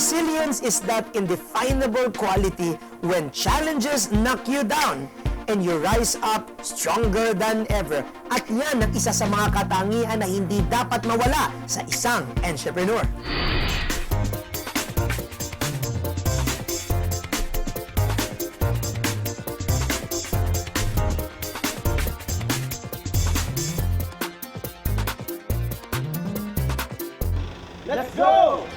Resilience is that indefinable quality when challenges knock you down and you rise up stronger than ever. At yan ang isa sa mga katangian na hindi dapat mawala sa isang entrepreneur. Let's go!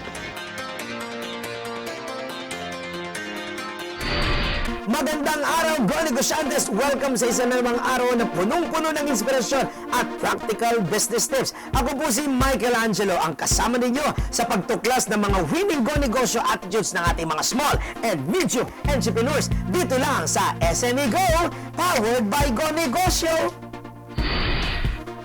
Magandang araw, Go Negosyantes! Welcome sa isa namang araw na punong-puno ng inspirasyon at practical business tips. Ako po si Michael Angelo, ang kasama ninyo sa pagtuklas ng mga winning Go Negosyo attitudes ng ating mga small and medium entrepreneurs dito lang sa SME Go, powered by Go Negosyo.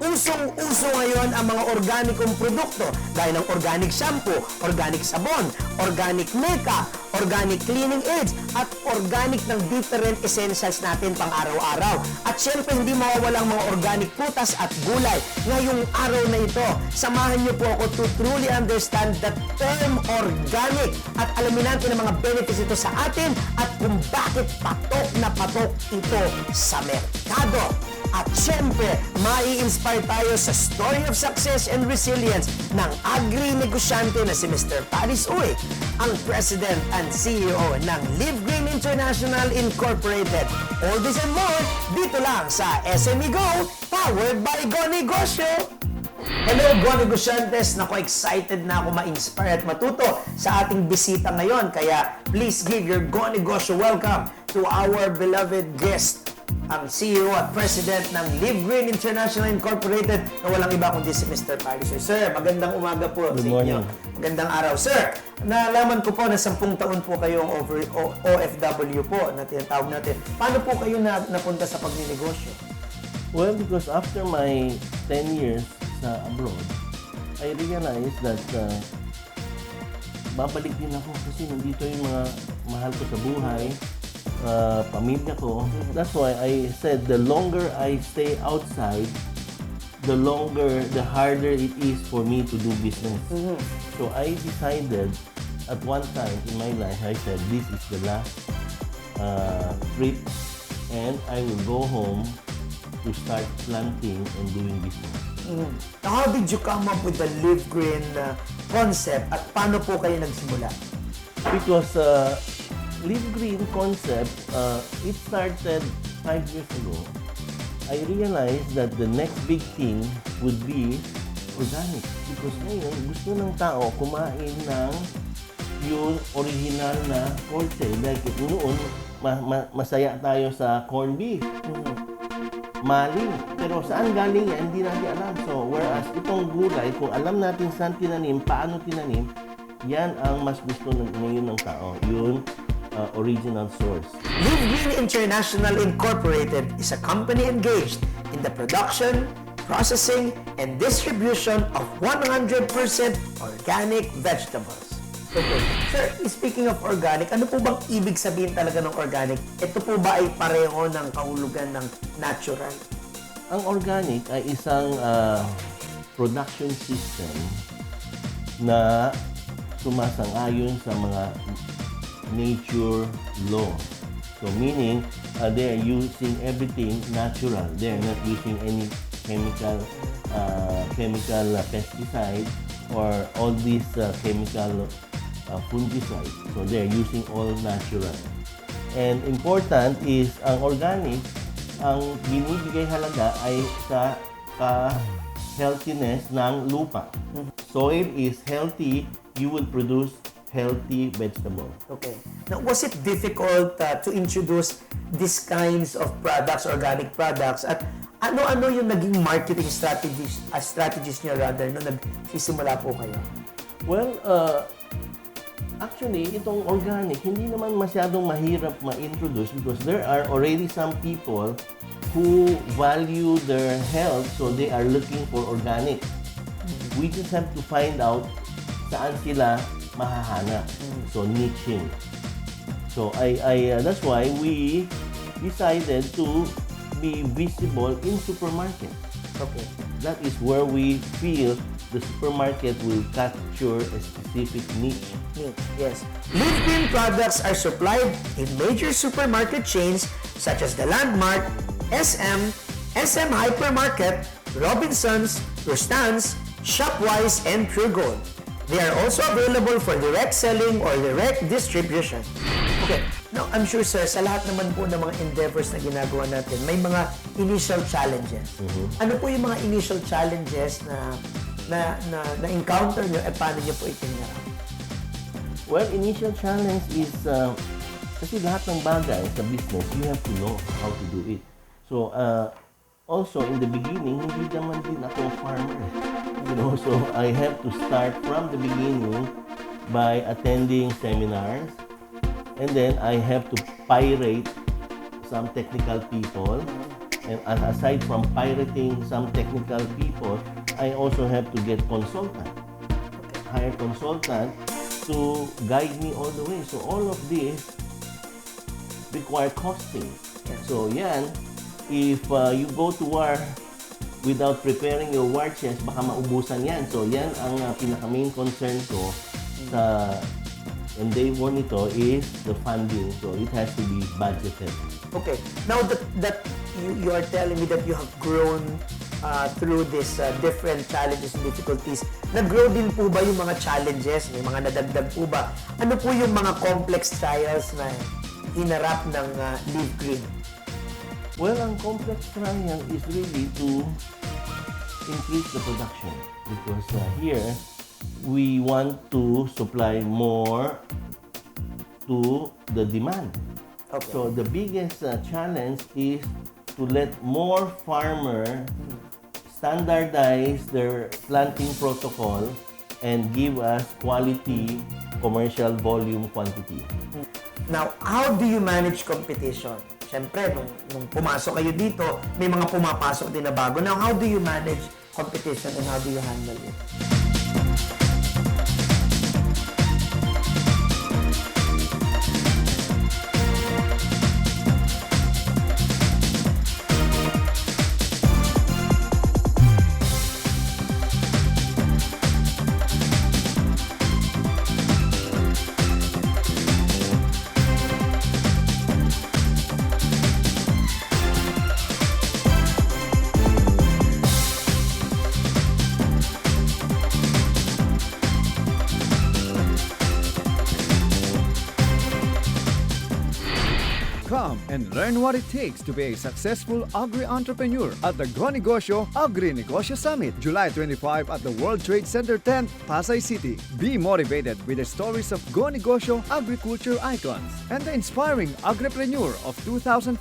Usong-uso ngayon ang mga organikong produkto gaya ng organic shampoo, organic sabon, organic makeup, organic cleaning aids, at organic ng different essentials natin pang araw-araw. At syempre, hindi mawawala ang mga organic prutas at gulay. Ngayong araw na ito, samahan niyo po ako to truly understand the term organic at alamin natin ang mga benefits ito sa atin at kung bakit patok na patok ito sa merkado. At syempre, mai-inspire tayo sa story of success and resilience ng agri-negosyante na si Mr. Paris Uy, ang President and CEO ng LiveGreen International Incorporated. All this and more, dito lang sa SME Go, powered by Go Negosyo. Hello, Go Negosyantes! Naku, excited na ako ma-inspire at matuto sa ating bisita ngayon. Kaya please give your Go Negosyo welcome to our beloved guest, ang CEO at President ng LiveGreen International Incorporated na walang iba kundi si Mr. Paris. Sir, magandang umaga po sa inyo. Magandang araw. Sir, nalaman ko po na 10 taon po kayong OFW po na tinatawag natin. Paano po kayo napunta sa pagninegosyo? Well, because after my 10 years sa abroad, I realized that babalik din ako kasi nandito yung mga mahal ko sa buhay, pamilya ko. That's why I said the longer I stay outside, the harder it is for me to do business. So I decided at one time in my life, I said this is the last trip and I will go home to start planting and doing business. Now, how did you come up with the LiveGreen concept at paano po kayo nagsimula? Because LiveGreen concept, it started 5 years ago. I realized that the next big thing would be organic. Because ngayon, gusto ng tao kumain ng yung original na korte. Like noon, masaya tayo sa corned beef. Maling. Pero saan galing yan, hindi natin alam. So, whereas itong gulay, kung alam natin saan tinanim, paano tinanim, yan ang mas gusto ngayon ng tao. Yun, original source. LiveGreen International Incorporated is a company engaged in the production, processing, and distribution of 100% organic vegetables. Okay. Sir, speaking of organic, ano po bang ibig sabihin talaga ng organic? Ito po ba ay pareho ng kahulugan ng natural? Ang organic ay isang production system na sumasang-ayon sa mga nature law. So meaning, they are using everything natural. They are not using any chemical pesticide or all these chemical fungicides. So they are using all natural. And important is ang organic, ang binibigay halaga ay sa healthiness ng lupa. Soil is healthy, you will produce healthy vegetable. Okay. Now, was it difficult to introduce these kinds of products, organic products, at ano-ano yung naging marketing strategies niyo rather nung nagsisimula po kayo? Well, actually, itong organic, hindi naman masyadong mahirap ma-introduce because there are already some people who value their health, so they are looking for organic. We just have to find out saan sila mahahanap. So, niching. So, that's why we decided to be visible in supermarket. Okay. That is where we feel the supermarket will capture a specific niche. Yes. LiveGreen products are supplied in major supermarket chains such as the Landmark, SM Hypermarket, Robinsons, Rustans, Shopwise, and Pure Gold. They are also available for direct selling or direct distribution. Okay, now I'm sure sir, sa lahat naman po ng mga endeavors na ginagawa natin, may mga initial challenges. Ano po yung mga initial challenges na encounter nyo at paano nyo po itinarap? Well, initial challenge is kasi lahat ng bagay sa business, you have to know how to do it. So, also in the beginning, hindi naman din ako a farmer. You know, so I have to start from the beginning by attending seminars, and then I have to pirate some technical people, and aside from pirating some technical people, I also have to get consultant, hire consultant to guide me all the way. So all of this require costing. So yan, if you go to war without preparing your war chest, baka maubusan yan. So yan ang pinaka-main concern ko sa and day one nito is the funding. So it has to be budgeted. Okay. Now that you are telling me that you have grown through this different challenges and difficulties, nag-grow din po ba yung mga challenges? May mga nadagdag po ba? Ano po yung mga complex trials na hinarap ng LiveGreen? Well, ang complex trial is really to increase the production because here we want to supply more to the demand. Okay. So the biggest challenge is to let more farmers standardize their planting protocol and give us quality commercial volume quantity. Now, how do you manage competition? Siyempre, nung pumasok kayo dito, may mga pumapasok din na bago. Now, how do you manage competition and how do you handle it? Come and learn what it takes to be a successful agri-entrepreneur at the Go Negosyo Agri-Negosyo Summit, July 25 at the World Trade Center 10, Pasay City. Be motivated with the stories of Go Negosyo agriculture icons and the inspiring agripreneur of 2014.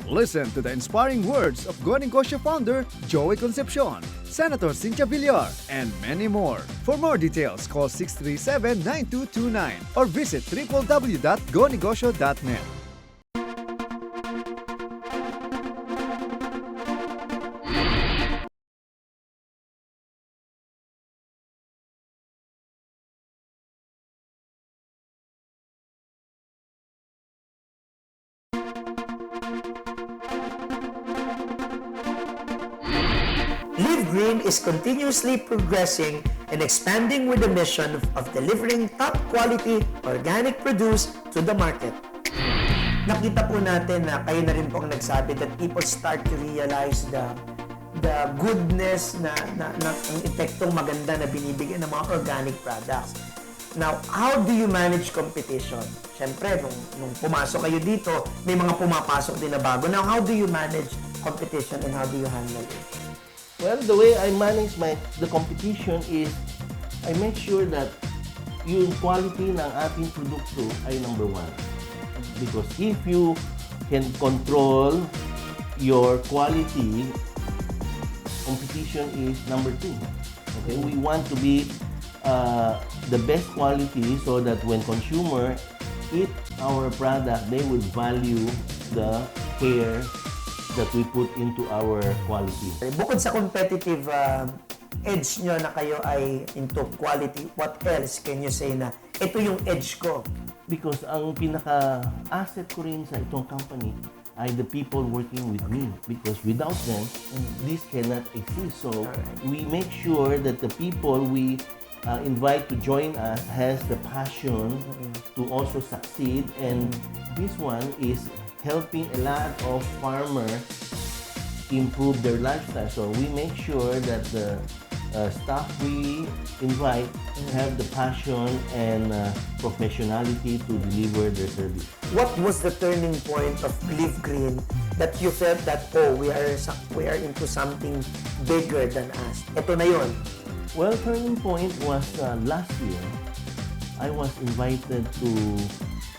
Listen to the inspiring words of Go Negosyo founder Joey Concepcion, Senator Cynthia Villar, and many more. For more details, call 637-9229 or visit www.gonegosyo.net. LiveGreen is continuously progressing and expanding with the mission of delivering top-quality organic produce to the market. Nakita po natin na kayo na rin po ang nagsabi that people start to realize the goodness na ang epektong maganda na binibigyan ng mga organic products. Now, how do you manage competition? Siyempre, nung pumasok kayo dito, may mga pumapasok din na bago. Now, how do you manage competition and how do you handle it? Well, the way I manage the competition is I make sure that yung quality ng ating produkto ay number one. Because if you can control your quality, competition is number two. Okay, we want to be the best quality so that when consumer eat our product, they would value the care that we put into our quality. Bukod sa competitive edge nyo na kayo ay into quality, what else can you say na ito yung edge ko Because ang pinaka-asset ko rin sa itong company ay the people working with me. Because without them, this cannot exist. So we make sure that the people we invite to join us has the passion to also succeed. And this one is helping a lot of farmers improve their lifestyle. So we make sure that the staff we invite have the passion and professionality to deliver their service. What was the turning point of LiveGreen that you felt that, oh, we are into something bigger than us? Ito na yun. Well, turning point was last year. I was invited to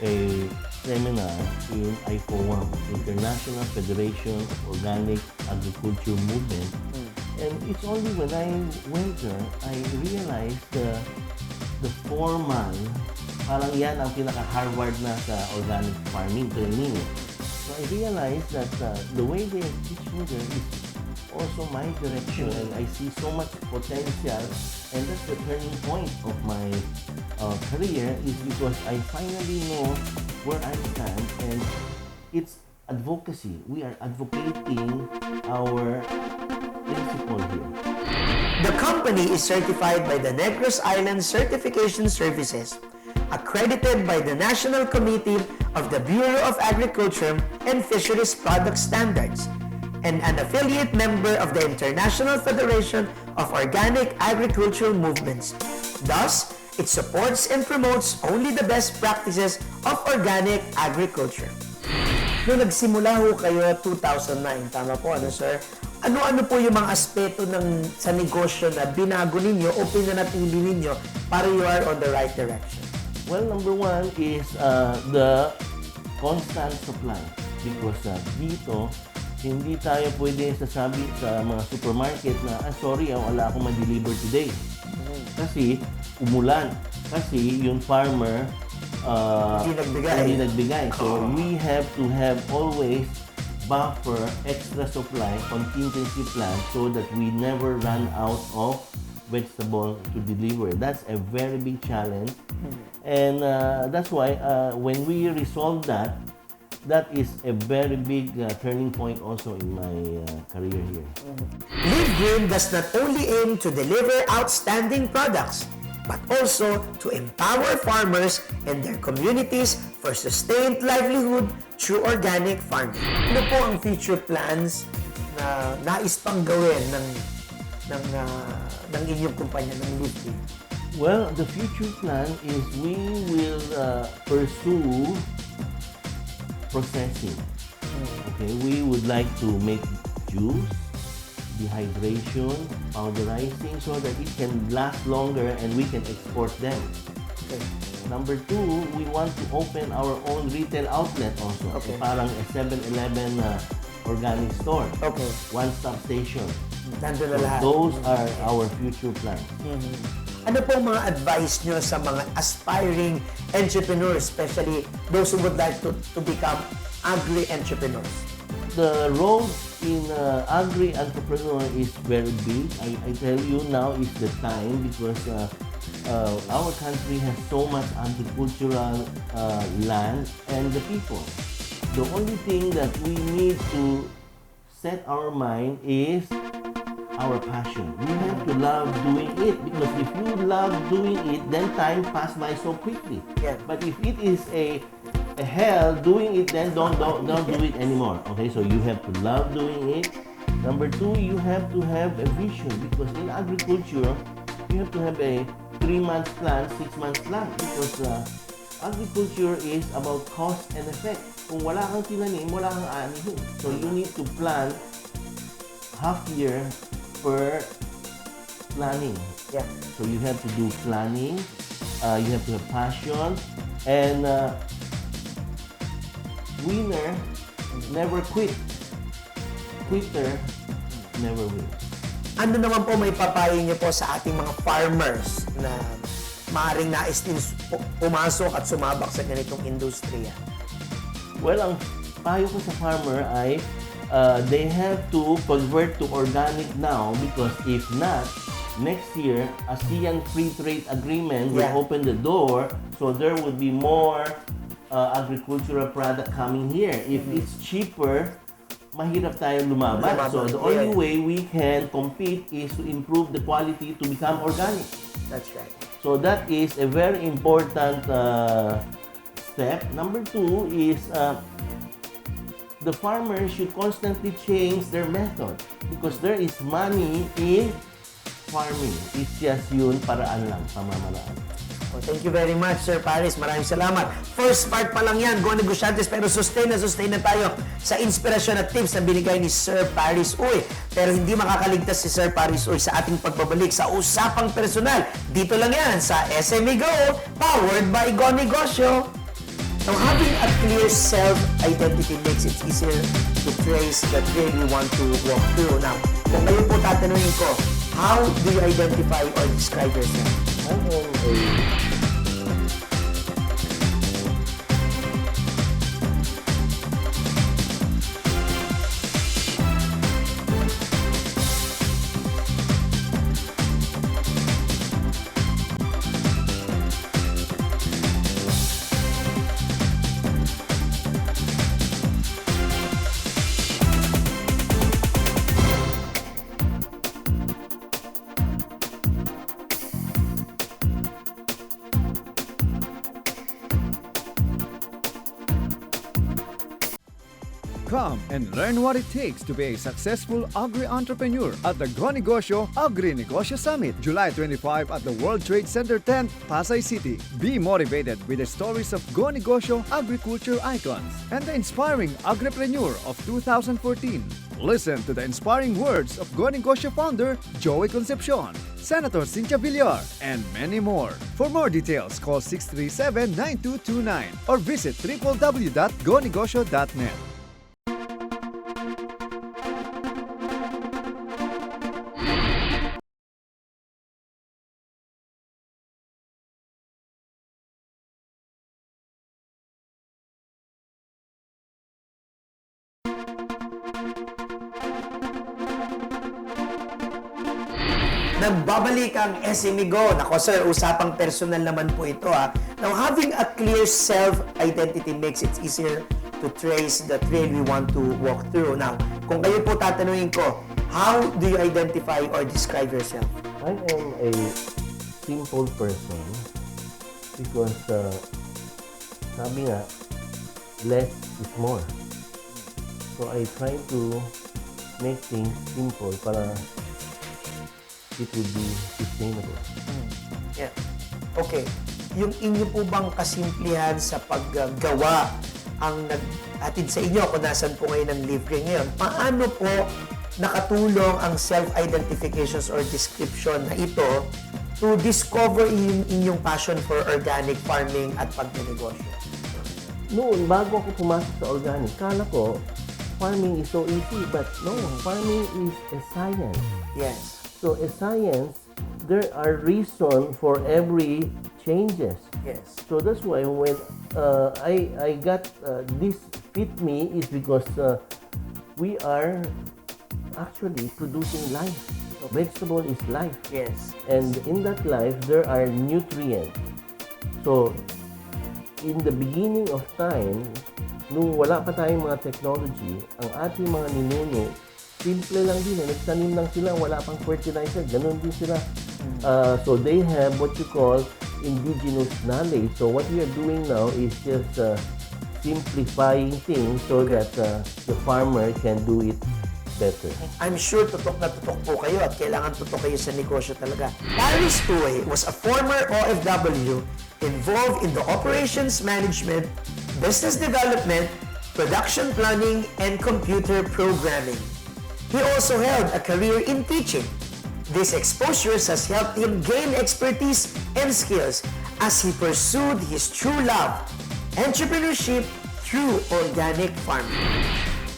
a seminar in IFOAM, International Federation of Organic Agriculture Movement. And it's only when I went there, I realized the formal, parang yan ang pinaka-Harvard na sa organic farming training. So I realized that the way they teach me there is also my direction, and I see so much potential, and that's the turning point of my career, is because I finally know where I stand, and it's advocacy. We are advocating our principle here. The company is certified by the Negros Island Certification Services, accredited by the National Committee of the Bureau of Agriculture and Fisheries Product Standards, and an affiliate member of the International Federation of Organic Agricultural Movements. Thus, it supports and promotes only the best practices of organic agriculture. Nung nagsimula ho kayo 2009, tama po, ano sir? Ano-ano po yung mga aspeto sa negosyo na binago ninyo o pinanatili ninyo para you are on the right direction? Well, number one is the constant supply. Because dito, hindi tayo pwede sasabi sa mga supermarket na, sorry, wala akong ma-deliver today. Kasi umulan. Kasi yung farmer hindi nagbigay. So we have to have always buffer, extra supply, contingency plan so that we never run out of vegetable to deliver. That's a very big challenge. And that's why when we resolve that, that is a very big turning point also in my career here. LiveGreen does not only aim to deliver outstanding products, but also to empower farmers and their communities for sustained livelihood through organic farming. Ano po ang future plans na nais pang gawin ng inyong kumpanya, ng LiveGreen? Well, the future plan is we will pursue processing. Okay, we would like to make juice, dehydration, powderizing, so that it can last longer and we can export them. Okay. Number two, we want to open our own retail outlet also. Okay. Parang a 7-Eleven organic store. Okay. One-stop station. Nandun na So lahat. those are our future plans. Ano po ang mga advice nyo sa mga aspiring entrepreneurs, especially those who would like to become agri-entrepreneurs? The role in agri-entrepreneur is very big. I tell you, now is the time, because our country has so much agricultural land and the people. The only thing that we need to set our mind is our passion. We have to love doing it, because if you love doing it, then time passes by so quickly. Yeah. But if it is a hell doing it, then don't do it anymore. Okay, so you have to love doing it. Number two, you have to have a vision, because in agriculture, you have to have a 3-month plan, 6-month plan, because agriculture is about cause and effect. Kung wala kang tinanim, wala kang aanihin. So you need to plan half year per planning. Yeah. So you have to do planning, you have to have passion, and winner never quit. Quitter never win. Ano naman po may papayo niyo po sa ating mga farmers na maaaring nais din pumasok at sumabak sa ganitong industriya? Well, ang payo ko sa farmer ay they have to convert to organic now, because if not, next year, ASEAN Free Trade Agreement will Yeah. open the door, so there would be more agricultural product coming here. If it's cheaper, mahirap tayo lumaban. So the only yeah. way we can compete is to improve the quality to become organic. That's right. So that is a very important step. Number two is the farmers should constantly change their method because there is money in farming. It's just yun, paraan lang, pamamaraan. Oh, thank you very much, Sir Paris. Maraming salamat. First part pa lang yan, Go Negosyantes, pero sustain na tayo sa inspirasyon at tips na binigay ni Sir Paris Uy. Pero hindi makakaligtas si Sir Paris Uy sa ating pagbabalik sa usapang personal. Dito lang yan sa SME Go, powered by Go Negosyo. Now, having a clear self-identity makes it easier to trace the trail we want to walk through. Now, kung kayo po tatanungin ko, how do you identify or describe yourself? I am a Come and learn what it takes to be a successful agri-entrepreneur at the Go Negosyo Agri-Negosyo Summit, July 25 at the World Trade Center 10, Pasay City. Be motivated with the stories of Go Negosyo agriculture icons and the inspiring agripreneur of 2014. Listen to the inspiring words of Go Negosyo founder Joey Concepcion, Senator Cynthia Villar, and many more. For more details, call 637-9229 or visit www.gonegosyo.net. Nagbabalik ang SME Go. Nako sir, usapang personal naman po ito ha. Now, having a clear self-identity makes it easier to trace the trail we want to walk through. Now, kung kayo po tatanungin ko, how do you identify or describe yourself? I am a simple person because sabi nga, less is more. So I try to make things simple para it would be sustainable. Yeah. Okay. Yung inyo po bang kasimplihan sa paggawa ang nag-atid sa inyo kung nasan po ngayon ang LiveGreen ngayon, paano po nakatulong ang self-identifications or description na ito to discover yung inyong passion for organic farming at pagnenegosyo? Noon, bago ako pumasok sa organic, kala ko, farming is so easy, but no, farming is a science. Yes. So, a science, there are reasons for every changes. Yes. So that's why when I got this fit me is because we are actually producing life. Vegetable is life. Yes. And in that life, there are nutrients. So, in the beginning of time, nung wala pa tayong mga technology, ang ating mga ninuno, simple lang din, nagtanim lang sila, wala pang fertilizer, ganun din sila. So they have what you call indigenous knowledge. So what we are doing now is just simplifying things so that the farmer can do it better. I'm sure tutok na tutok po kayo at kailangan tutok kayo sa negosyo talaga. Paris Uy was a former OFW involved in the operations management, business development, production planning, and computer programming. He also held a career in teaching. This exposure has helped him gain expertise and skills as he pursued his true love, entrepreneurship through organic farming.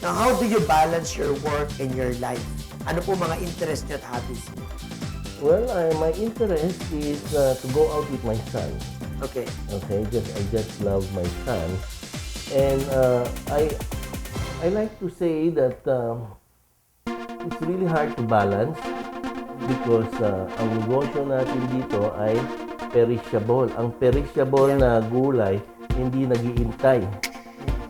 Now, how do you balance your work and your life? Ano po mga interest niyo at hobbies niyo? Well, my interest is to go out with my son. Okay. Okay, I just love my son, and I like to say that it's really hard to balance because ang negosyo natin dito ay perishable. Ang perishable na gulay, hindi nag-iintay.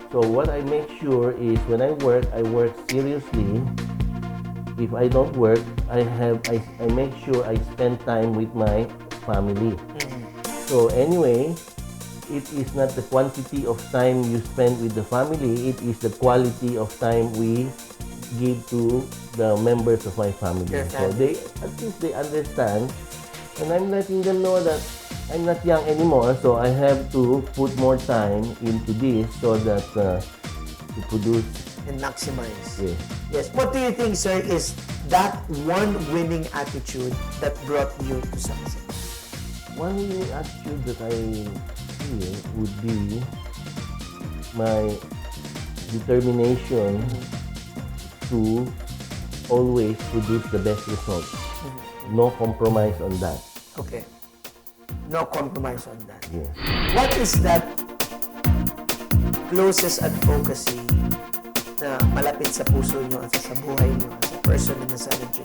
So what I make sure is when I work seriously. If I don't work, I make sure I spend time with my family. So anyway, it is not the quantity of time you spend with the family, it is the quality of time we give to the members of my family. So they, at least they understand, and I'm letting them know that I'm not young anymore, so I have to put more time into this so that to produce And maximize. Yes. Yes. What do you think, sir, is that one winning attitude that brought you to success? One attitude that I feel would be my determination to always produce the best results. No compromise on that. Okay. No compromise on that. Yes. What is that closest advocacy na malapit sa puso nyo at sa buhay nyo as a person in the energy?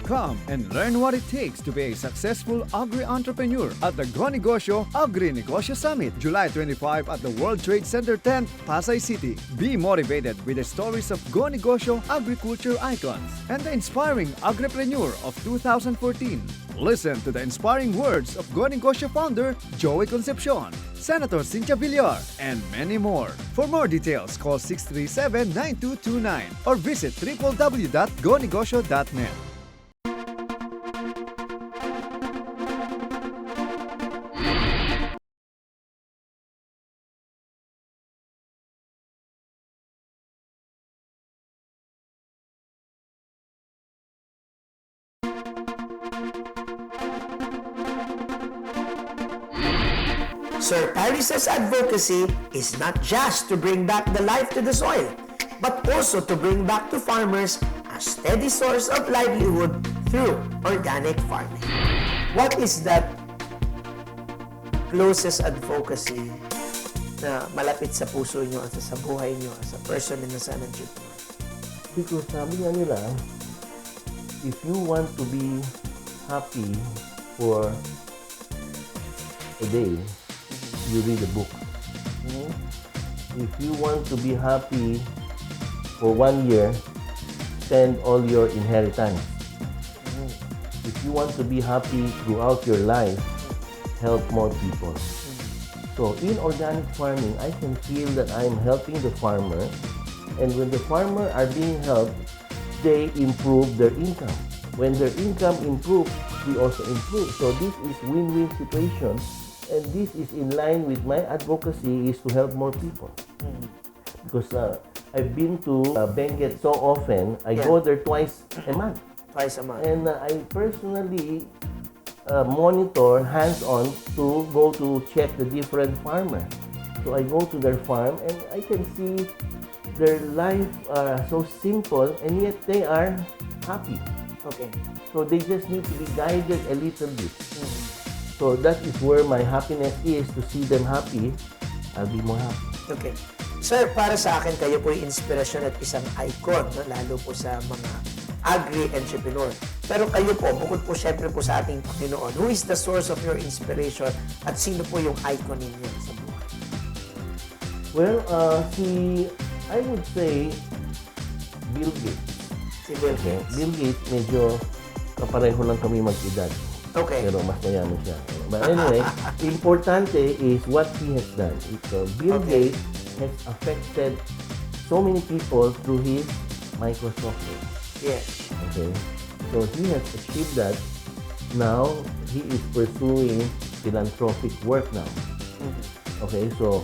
Come and learn what it takes to be a successful agri-entrepreneur at the Go Negosyo Agri-Negosyo Summit, July 25 at the World Trade Center 10, Pasay City. Be motivated with the stories of Go Negosyo agriculture icons and the inspiring agripreneur of 2014. Listen to the inspiring words of Go Negosyo founder Joey Concepcion, Senator Cynthia Villar, and many more. For more details, call 637-9229 or visit www.gonegosyo.net. Sir Paris's advocacy is not just to bring back the life to the soil, but also to bring back to farmers a steady source of livelihood through organic farming. What is that closest advocacy na malapit sa puso nyo at sa buhay nyo as a person in the energy? Because sabi nga nila, if you want to be happy for a day, you read a book. If you want to be happy for 1 year, spend all your inheritance. If you want to be happy throughout your life, help more people. So in organic farming, I can feel that I'm helping the farmer, and when the farmer are being helped, they improve their income. When their income improves, we also improve. So this is win-win situation. And this is in line with my advocacy is to help more people. Because I've been to Benguet so often, I go there twice a month. Twice a month. And I personally monitor hands-on to go to check the different farmers. So I go to their farm and I can see their life so simple and yet they are happy. Okay. So they just need to be guided a little bit. So that is where my happiness is, to see them happy, I'll be more happy. Okay. Sir, para sa akin, kayo po yung inspirasyon at isang icon, no? Lalo po sa mga agri-entrepreneur. Pero kayo po, bukod po syempre po sa ating Panginoon, who is the source of your inspiration at sino po yung icon ninyo sa buhay? Well, I would say, Bill Gates. Si Bill Okay. Gates. Bill Gates, medyo kapareho lang kami mag-edad. Okay. Pero mas mayaman siya. But anyway, importante is what he has done. So Bill Gates has affected so many people through his Microsoft work. Yes. Okay. So he has achieved that. Now he is pursuing philanthropic work now. Okay. So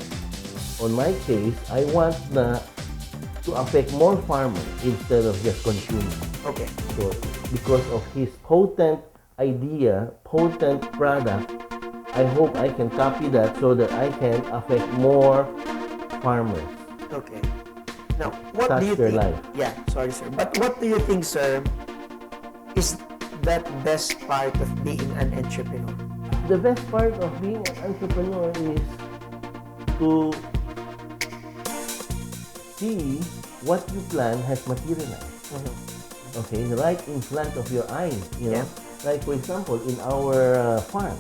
on my case, I want to affect more farmers instead of just consumers. Okay. So, because of his potent idea, potent product, I hope I can copy that so that I can affect more farmers. Okay. Now, what Touch do you their think? life. Yeah, sorry, sir. But what do you think, sir, is that best part of being an entrepreneur? The best part of being an entrepreneur is to see what you plan has materialized. Okay, right in front of your eyes, you know. Like for example, in our farm,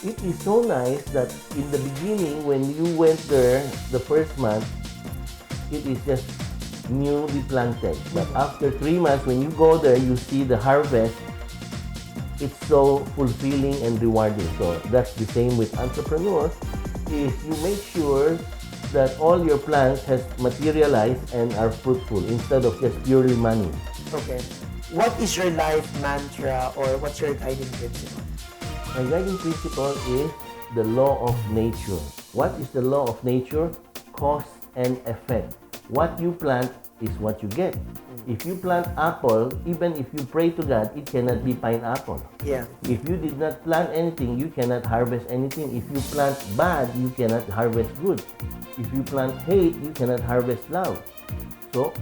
it is so nice that in the beginning, when you went there the first month, it is just newly planted. But after 3 months, when you go there, you see the harvest. It's so fulfilling and rewarding. So that's the same with entrepreneur. Is you make sure that all your plans has materialized and are fruitful instead of just purely money. Okay. What is your life mantra or what's your guiding principle? My guiding principle is the law of nature. What is the law of nature? Cause and effect. What you plant is what you get. If you plant apple, even if you pray to God, it cannot be pineapple. Yeah. If you did not plant anything, you cannot harvest anything. If you plant bad, you cannot harvest good. If you plant hate, you cannot harvest love. So,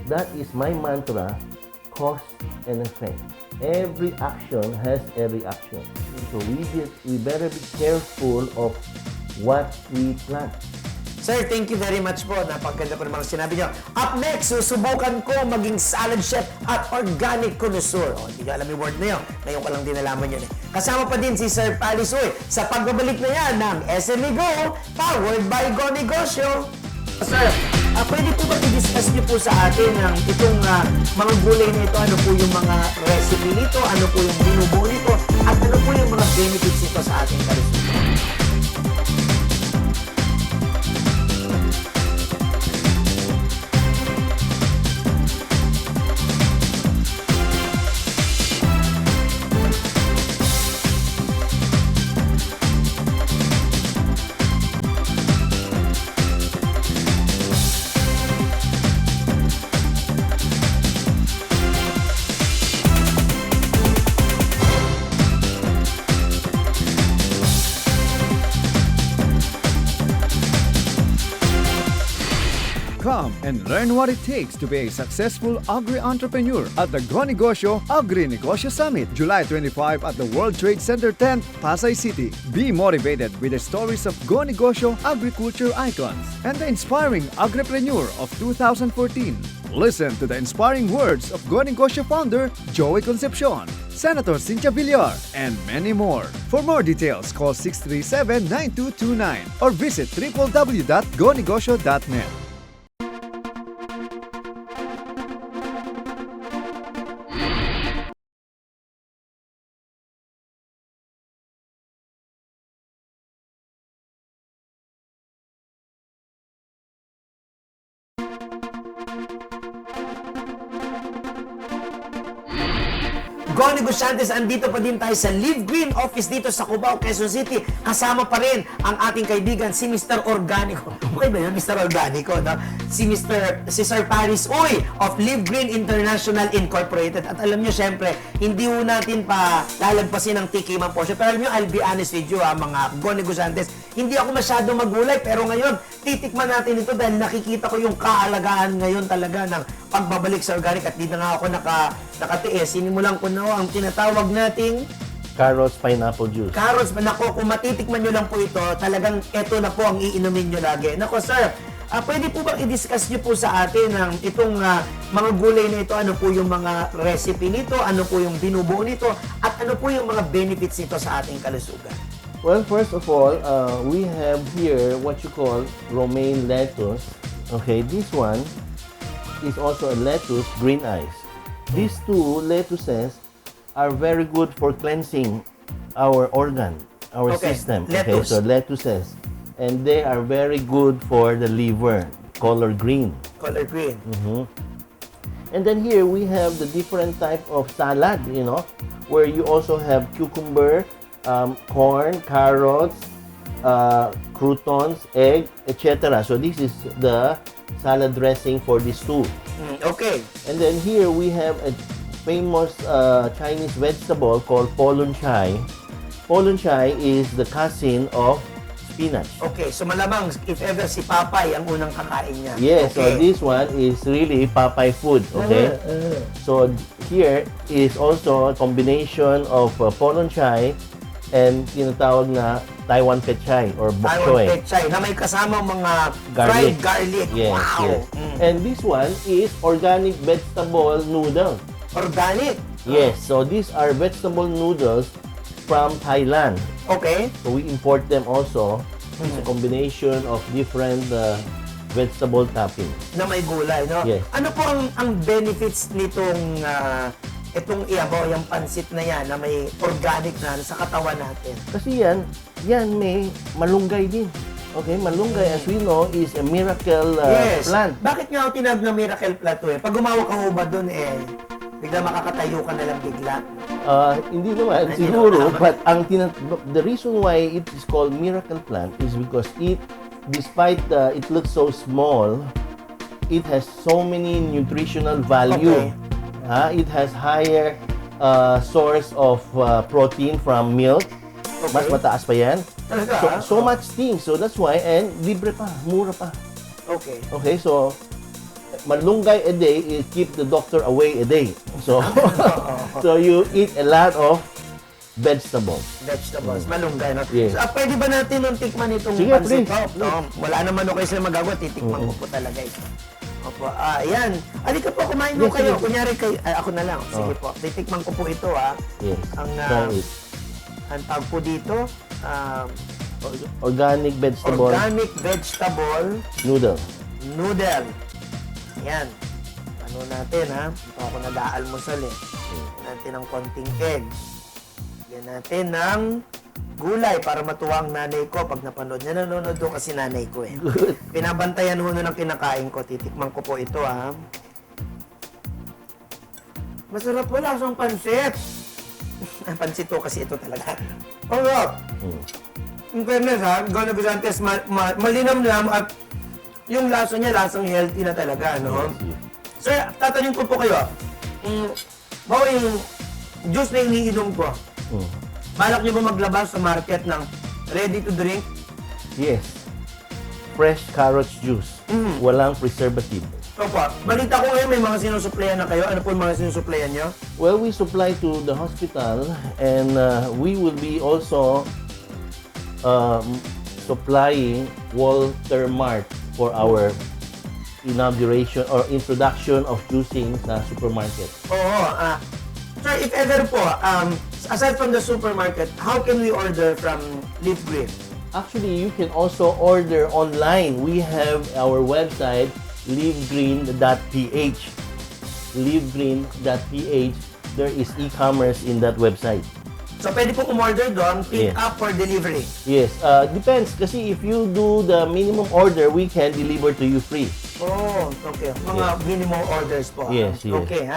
that is my mantra, cause and effect. Every action has a reaction. So, we better be careful of what we plant. Sir, thank you very much po. Napaganda po ng mga sinabi niyo. Up next, susubukan ko maging salad chef at organic connoisseur. O, hindi nyo alam yung word na yun. Ngayon ko lang din nalaman yun eh. Kasama pa din si Sir Paris Uy sa pagbabalik na yan ng SME Go, powered by Go Negosyo. Sir, pwede po ba i-discuss niyo po sa atin ng itong mga gulay na ito? Ano po yung mga recipe nito? Ano po yung binubuo nito? At ano po yung mga benefits nito sa ating kalusugan? Come and learn what it takes to be a successful agri-entrepreneur at the Go Negosyo Agri-Negosyo Summit, July 25 at the World Trade Center 10, Pasay City. Be motivated with the stories of Go Negosyo agriculture icons and the inspiring agripreneur of 2014. Listen to the inspiring words of Go Negosyo founder Joey Concepcion, Senator Cynthia Villar, and many more. For more details, call 637-9229 or visit www.gonegosyo.net. Go Negosyantes, andito pa din tayo sa LiveGreen office dito sa Cubao, Quezon City. Kasama pa rin ang ating kaibigan, si Mr. Organico. Okay ba yun, Mr. Organico? No? Si Sir Paris Uy of LiveGreen International Incorporated. At alam nyo, syempre, hindi ho natin pa lalagpasin ang tikiman portion. Pero alam nyo, I'll be honest with you, mga Go Negosyantes, hindi ako masyado magulay. Pero ngayon, titikman natin ito dahil nakikita ko yung kaalagaan ngayon talaga ng pagbabalik sa organic at di na nga ako nakatiis. Sinimulan ko na ang tinatawag nating Carrots pineapple juice. carrots. Nako, kung matitikman nyo lang po ito, talagang ito na po ang iinumin nyo lagi. Nako, sir, pwede po bang i-discuss nyo po sa atin ang itong mga gulay na ito? Ano po yung mga recipe nito? Ano po yung binubuo nito? At ano po yung mga benefits nito sa ating kalusugan? Well, first of all, we have here what you call romaine lettuce. Okay, this one is also a lettuce, green eyes. These two lettuces are very good for cleansing our organ, our system. Okay, lettuce. so lettuces. And they are very good for the liver, color green. Color green. And then here we have the different type of salad, you know, where you also have cucumber, corn, carrots, croutons, egg, etc. So this is the salad dressing for these two. Okay. And then here we have a famous Chinese vegetable called polong chai. Polong chai is the cousin of spinach. Okay, so malamang if ever si Papay ang unang kakain niya. Yes, okay. so this one is really Popeye food, okay? So here is also a combination of polong chai and tinatawag na Taiwan pechay or bok Taiwan choy. pechay na may kasamang mga Garlic. fried garlic. Yes, Wow. yes. And this one is organic vegetable noodle. Organic. Yes, so these are vegetable noodles from Thailand. Okay. So we import them also. It's a combination of different vegetable toppings. Na may gulay, no? Yes. Ano po ang benefits nitong itong iyabaw, yung pansit na yan na may organic na sa katawan natin? Kasi yan may malunggay din. Okay, malunggay as we know is a miracle Yes. plant. Bakit nga ako tinawag na miracle plant to eh? Pag gumawak ka ho ba dun bigla makakatayo ka na lang bigla? Hindi naman Hindi siguro, naman. but the reason why it is called miracle plant is because despite it looks so small, it has so many nutritional value. Okay. It has higher source of protein from milk. Okay. Mas mataas pa yan. Talaga? So much things. So that's why, and libre pa, mura pa. Okay. Okay, so malunggay a day is keep the doctor away a day. So so you eat a lot of vegetables. Vegetables, malunggay, no? Yes. So, pwede ba natin nung tikman itong Sige, pansit? please. No, wala naman ako sila magagawa, titikman ko po talaga ito. Opo, ayan. Halika po, kumain po Yes, kayo. sige. Kunyari kayo, ako na lang. Sige po, titikman ko po ito, Yes. Ang, Try it. ang tawag po dito, Organic vegetable organic vegetable noodle. noodle. Ayan. Ano natin, Ito ako nag-aalmusal Lagyan natin ng konting egg. Lagyan natin ng gulay para matuwa ang nanay ko pag napanood niya. Nanonood doon kasi nanay ko Good. Pinabantayan ho ng kinakain ko. Titikman ko po ito, Masarap po lasang pansit. Ang pansit to kasi ito talaga. Alright. In fairness, Gona Visantes, malinamnam at yung lasa niya, lasang healthy na talaga, no? Sir, tatanungin ko po kayo. Bawa yung juice na iniinom ko, balak niyo ba maglabas sa market ng ready to drink? Yes. Fresh carrot juice. Walang preservative. So po, balita ko ngayon may mga sinusuplayan na kayo. Ano po yung mga sinusuplayan niyo? Well, we supply to the hospital and we will be also supplying Walter Mart for our inauguration or introduction of juicing sa supermarket. Oo. Sir, if ever po, aside from the supermarket, how can we order from LiveGreen? Actually, you can also order online. We have our website, livegreen.ph. Livegreen.ph. There is e-commerce in that website. So, pwede po umorder doon, pick Yes. up for delivery. Yes, depends. Kasi if you do the minimum order, we can deliver to you free. Oh, okay. Mga minimum orders po. Yes, yes. Okay,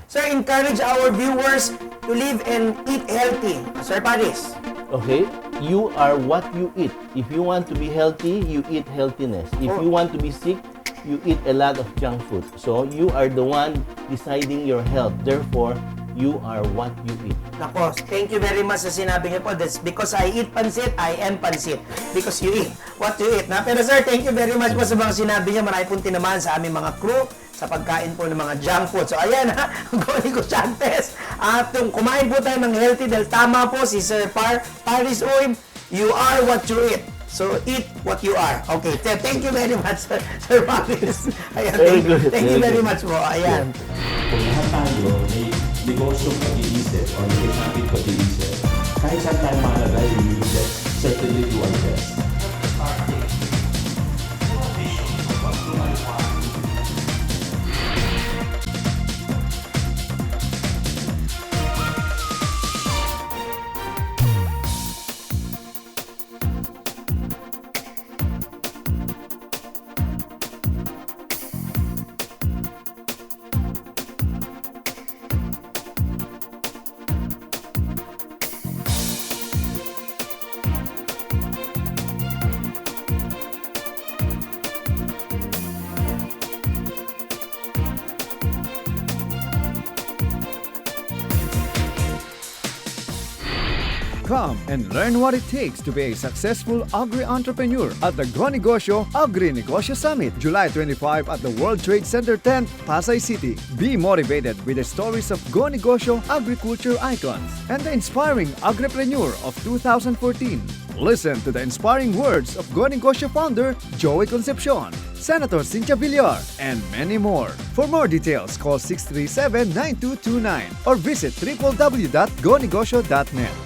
Sir, encourage our viewers to live and eat healthy. Sir Paris. Okay? You are what you eat. If you want to be healthy, you eat healthiness. If you want to be sick, you eat a lot of junk food. So, you are the one deciding your health. Therefore, you are what you eat. Nako, thank you very much sa sinabi niyo po. That's because I eat pansit, I am pansit. Because you eat what you eat. Pero sir, thank you very much po sa mga sinabi niyo. Marami pong tinamaan sa aming mga crew sa pagkain po ng mga junk food. So ayan Goni Kusantes. At kung kumain po tayo ng healthy dahil tama po si Sir Paris Uy, you are what you eat. So, eat what you are. Okay, thank you very much, Sir Paris. Ayan, Very good. Thank you Very very good. much po. Ayan. Kung lahat tayo may negosyong pag-iisip o may habit pag-iisip, kahit saan tayo malagay, we will just certainly do our best. Come and learn what it takes to be a successful agri-entrepreneur at the Go Negosyo Agri-Negosyo Summit, July 25 at the World Trade Center 10, Pasay City. Be motivated with the stories of Go Negosyo agriculture icons and the inspiring agripreneur of 2014. Listen to the inspiring words of Go Negosyo founder Joey Concepcion, Senator Cynthia Villar, and many more. For more details, call 637-9229 or visit www.gonegosyo.net.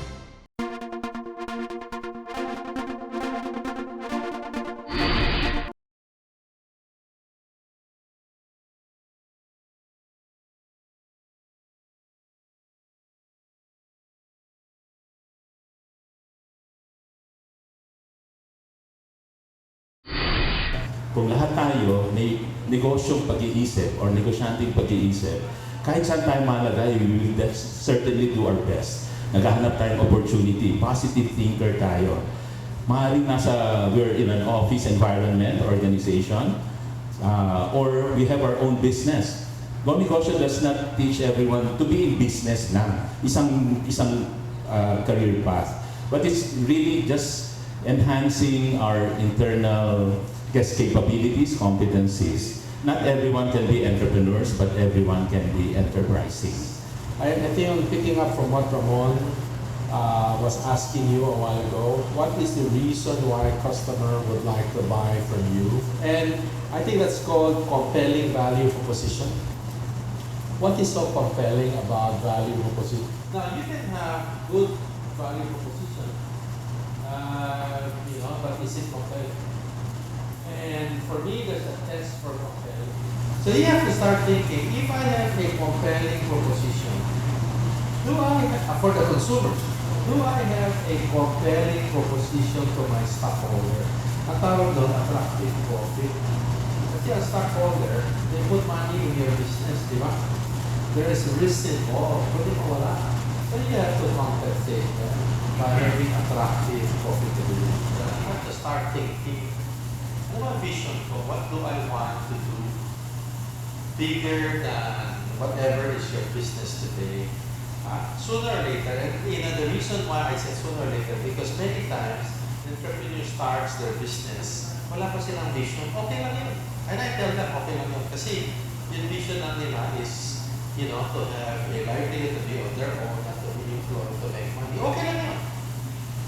Kung lahat tayo may negosyong pag-iisip or negosyanteng pag-iisip, kahit saan tayo malagay, we will certainly do our best. Naghahanap tayong opportunity, positive thinker tayo. Maaaring we're in an office environment, organization, or we have our own business. Go Negosyo does not teach everyone to be in business lang, isang career path. But it's really just enhancing our internal capabilities, competencies. Not everyone can be entrepreneurs, but everyone can be enterprising. I think picking up from what Ramon was asking you a while ago, what is the reason why a customer would like to buy from you? And I think that's called compelling value proposition. What is so compelling about value proposition? Now, you can have good value proposition, but is it compelling? And for me, there's a test for compelling. So you have to start thinking, if I have a compelling proposition, for the consumer, do I have a compelling proposition to my stockholder? Ang tawag doon, attractive profit. Kasi ang stockholder, they put money in your business, di ba? There is risk involved, pwede mawala. So you have to compensate them by having attractive profitability. So you have to start thinking, ano ang vision ko? What do I want to do bigger than whatever is your business today? Sooner or later, and the reason why I said sooner or later, because many times, the entrepreneur starts their business, wala pa silang vision, okay lang yun. And I tell them, okay lang yun. Kasi yung vision lang nila is, to have a livelihood, to be on their own, and to be employed, to make money. Okay lang yun.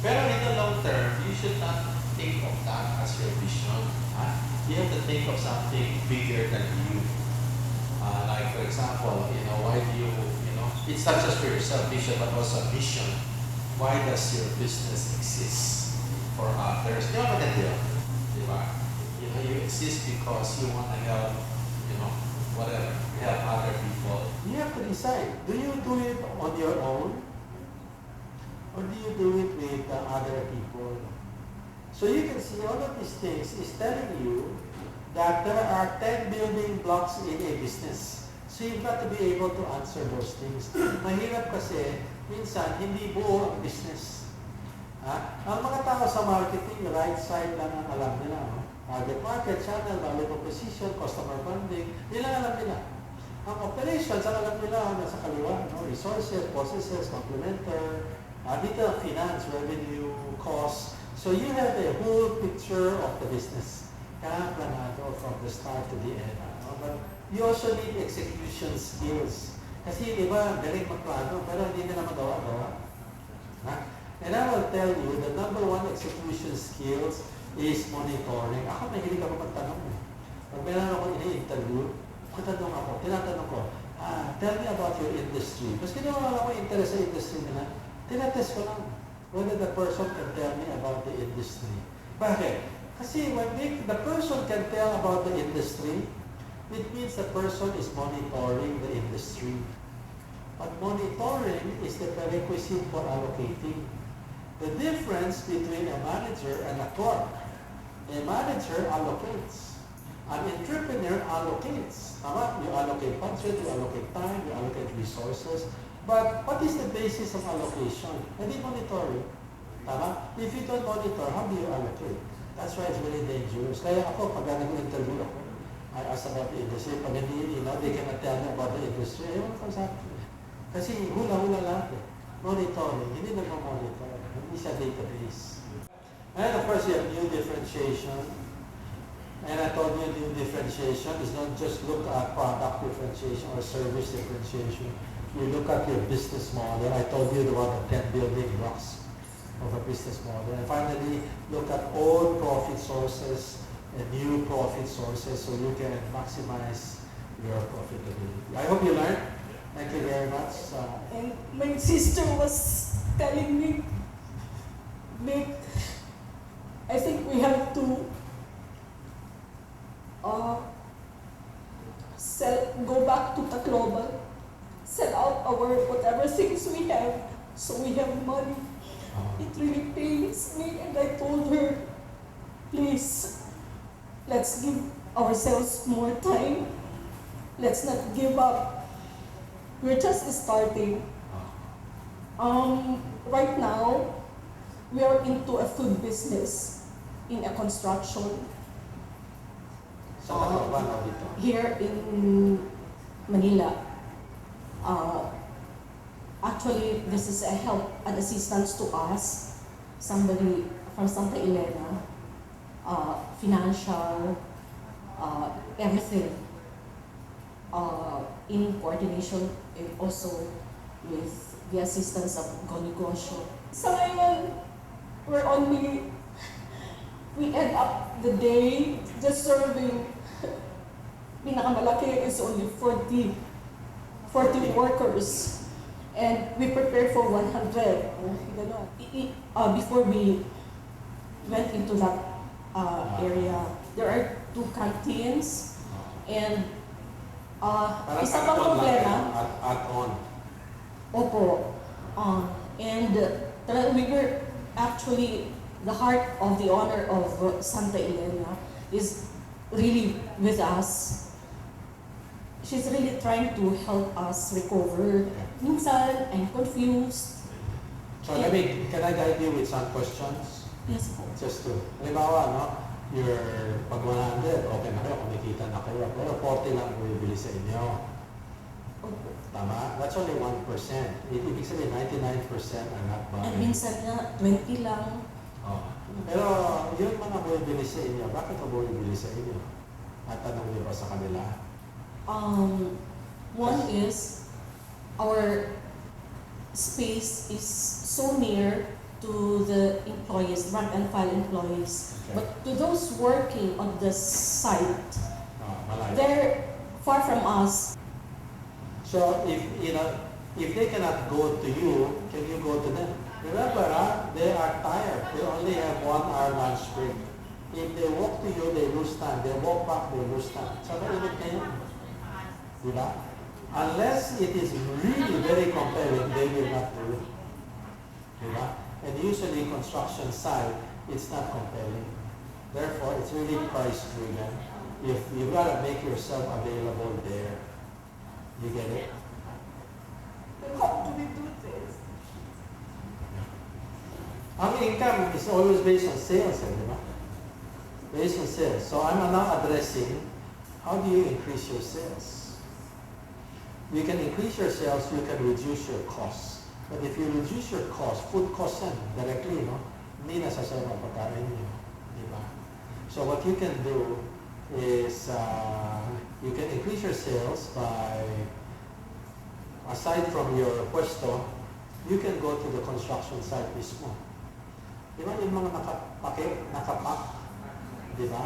Pero in the long term, you should not think of that as your vision. You have to think of something bigger than you. Like for example, why do you, it's not just for yourself vision, but also mission. Why does your business exist for others? You exist because you want to help, whatever, help other people. You have to decide, do you do it on your own? Or do you do it with other people? So you can see all of these things is telling you that there are 10 building blocks in a business. So you've got to be able to answer those things. Mahirap kasi, minsan, hindi buo ang business. Ang mga tao sa marketing, right side lang ang alam nila. Target market, channel, value proposition, customer funding, yun lang alam nila. Ang operations, ang alam nila, nasa kaliwa, resources, processes, complementer, dito ang finance, revenue, cost. So you have a whole picture of the business. Kaya planado from the start to the end. But you also need execution skills. Kasi di ba, galing magplano, pero hindi nila magawa-gawa. And I will tell you, the number one execution skills is monitoring. Ako, mahilig ako magtanong. Pag meron ako ini-interview, tinatanong ko, tell me about your industry. Mas ginawa ako interest sa industry nila, tinatest ko lang whether the person can tell me about the industry. Bakit? Kasi when the person can tell about the industry, it means the person is monitoring the industry. But monitoring is the prerequisite for allocating. The difference between a manager and a clerk, a manager allocates. An entrepreneur allocates. You allocate budget, you allocate time, you allocate resources. But what is the basis of allocation? Hindi monitoring. Tama? If you don't monitor, how do you allocate? That's why it's very dangerous. Kaya ako, pag nag-interview ako, I ask about the industry. Pag hindi, they cannot tell me about the industry. Ayaw ko sa akin. Kasi hula-hula lahat eh. Monitoring. Hindi nag-monitor. Hindi siya database. And of course, you have new differentiation. And I told you new differentiation is not just look at product differentiation or service differentiation. You look at your business model. I told you about the 10 building blocks of a business model. And finally, look at old profit sources and new profit sources so you can maximize your profitability. I hope you learned. Thank you very much. And my sister was telling me, Nick, I think we have to go back to Tacloban, sell out our whatever things we have so we have money. It really pains me, and I told her, please, let's give ourselves more time. Let's not give up. We're just starting. Right now, we are into a food business in a construction. Sa Tacloban o dito? Here in Manila. Actually, this is a help and assistance to us. Somebody from Santa Elena, financial, everything, in coordination and also with the assistance of Gonegosyo. Sa ngayon, we end up the day just serving. Pinakamalaki is only 40 workers. And we prepared for 100. Before we went into that area, there are 2 canteens. And isa pang problema. Add-on. Opo. And we were actually, the heart of the owner of Santa Elena is really with us. She's really trying to help us recover. Minsan, I'm confused. So can I guide you with some questions? Yes po. Just to, halimbawa, no, your pag 100, okay na kayo, kumikita na kayo, pero 40 lang bumibili sa inyo. Opo. Tama? That's only 1%. Ibig sabihin, 99% are not At buying. minsan nga, 20 lang. Oh. Pero yun mga bumibili sa inyo, bakit ka bumibili sa inyo? Natanong niyo ba sa kanila? One is, our space is so near to the employees, rank and file employees. Okay. But to those working on the site, Malayo. they're far from us. So if they cannot go to you, can you go to them? Remember, they are tired. They only have 1 hour lunch break. If they walk to you, they lose time. They walk back, they lose time. So mainit na yun. Diba? Unless it is really very compelling, they will not do it. Diba? And usually construction site, it's not compelling. Therefore, it's really price driven. If you gotta make yourself available there, you get it? How do we do this? Ang income is always based on sales, diba? Based on sales. So I'm now addressing, how do you increase your sales? You can increase your sales, you can reduce your costs. But if you reduce your cost, food costs yan, directly, no? Hindi nasasaya ng pagkain niyo, diba? So what you can do is, you can increase your sales by, aside from your pwesto, you can go to the construction site mismo. Diba yung mga nakapak? Diba?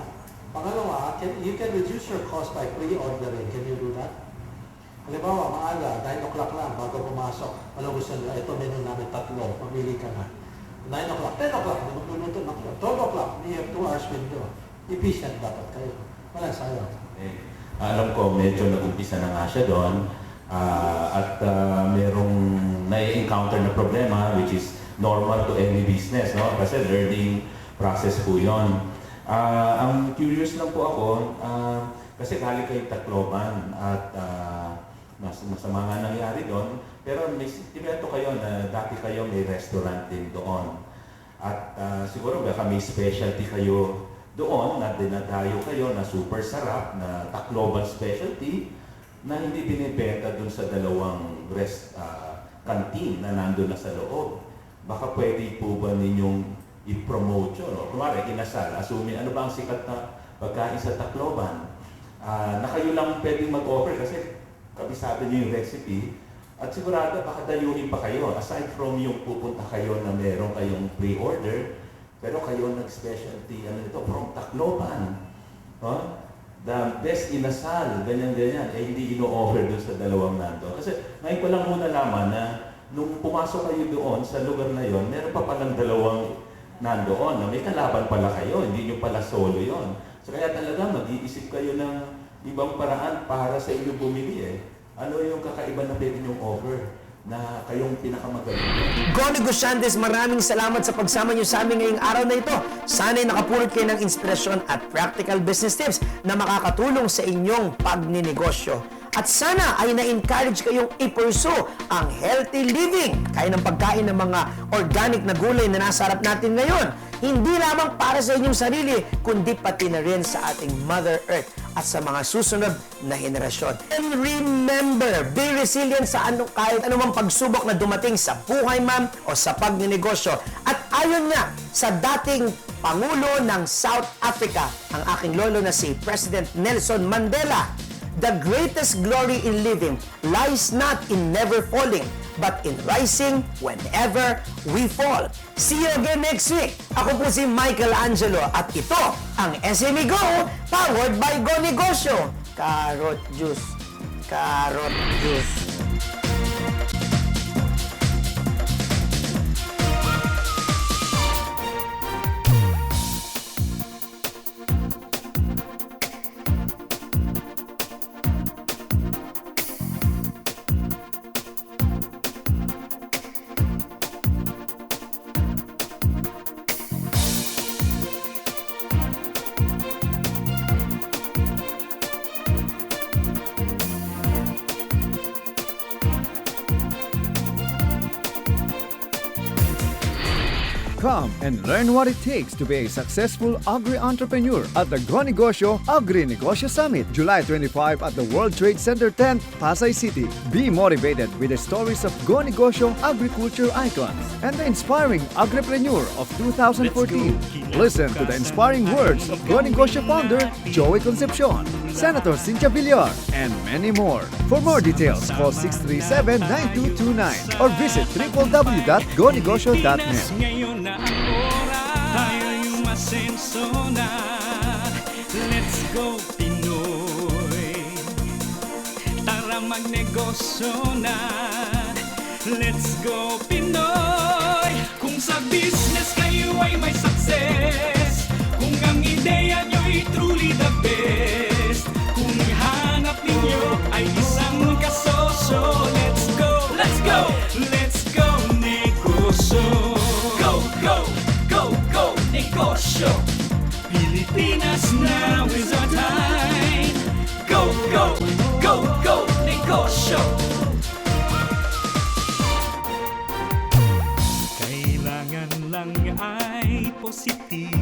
Pangalawa, you can reduce your cost by pre-ordering. Can you do that? Halimbawa, maaga, 9 o'clock lang, bago pumasok, ano gusto nyo? Ito menu namin 3, mamili ka na. 9 o'clock, 10 o'clock, magluluto na kayo. 12 o'clock, you have 2 hours window. Efficient dapat kayo. Walang sayang. Alam ko, medyo nag-umpisa na nga siya doon. At merong nai-encounter na problema, which is normal to any business, no? Kasi learning process po yun. Ang curious lang po ako, kasi galing kayo Tacloban at masama nga nangyari doon, pero may sentimiento kayo na dati kayo may restaurant din doon. At siguro baka may specialty kayo doon na dinadayo kayo na super sarap na Tacloban specialty na hindi binibenta doon sa dalawang canteen na nandun na sa loob. baka pwede po ba ninyong i-promote yun? No? Kumari, inasal, assuming ano ba ang sikat na pagkain sa Tacloban? Na kayo lang pwedeng mag-offer kasi kabisado niyo yung recipe at sigurado baka dayuhin pa kayo. Aside from yung pupunta kayo na meron kayong pre-order, pero kayo nag-specialty, ano ito, from Tacloban. Huh? The best inasal, ganyan-ganyan, eh hindi ino-offer doon sa dalawang nando. Kasi ngayon ko lang muna nalaman na nung pumasok kayo doon sa lugar na yon, meron pa palang dalawang nandoon na may kalaban pala kayo, hindi nyo pala solo yon. So kaya talaga mag-iisip kayo ng ibang paraan para sa inyo bumili eh. Ano yung kakaiba na pwede nyong offer na kayong pinakamagaling? Go Negosyantes, maraming salamat sa pagsama niyo sa amin ngayong araw na ito. Sana'y nakapulot kayo ng inspirasyon at practical business tips na makakatulong sa inyong pagninegosyo. At sana ay na-encourage kayong i-pursue ang healthy living. Kaya ng pagkain ng mga organic na gulay na nasa harap natin ngayon. Hindi lamang para sa inyong sarili, kundi pati na rin sa ating Mother Earth at sa mga susunod na henerasyon. And remember, be resilient sa kahit anumang pagsubok na dumating sa buhay man o sa pagninegosyo. At ayon nga sa dating Pangulo ng South Africa, ang aking lolo na si President Nelson Mandela, the greatest glory in living lies not in never falling, but in rising whenever we fall. See you again next week. Ako po si Michael Angelo at ito ang SME Go, powered by Go Negosyo. Carrot juice. Carrot juice. Come and learn what it takes to be a successful agri-entrepreneur at the Go Negosyo Agri-Negosyo Summit, July 25 at the World Trade Center 10, Pasay City. Be motivated with the stories of Go Negosyo agriculture icons and the inspiring agripreneur of 2014. Listen to the inspiring words of Go Negosyo founder Joey Concepcion, Senator Cynthia Villar, and many more. For more details, call 637-9229 or visit www.gonegosyo.net. Ngayon na ang oras, tayo'y umasenso na. Let's go Pinoy, tara magnegosyo na. Let's go Pinoy, kung sa business kayo ay may success, kung ang ideya nyo'y truly the best, kung hanap ninyo ay isang kasosyo. Let's go, let's go, let's go negosyo. Go, go, go, go negosyo. Pilipinas, now is our time. Go, go, go, go negosyo. Kailangan lang ay positive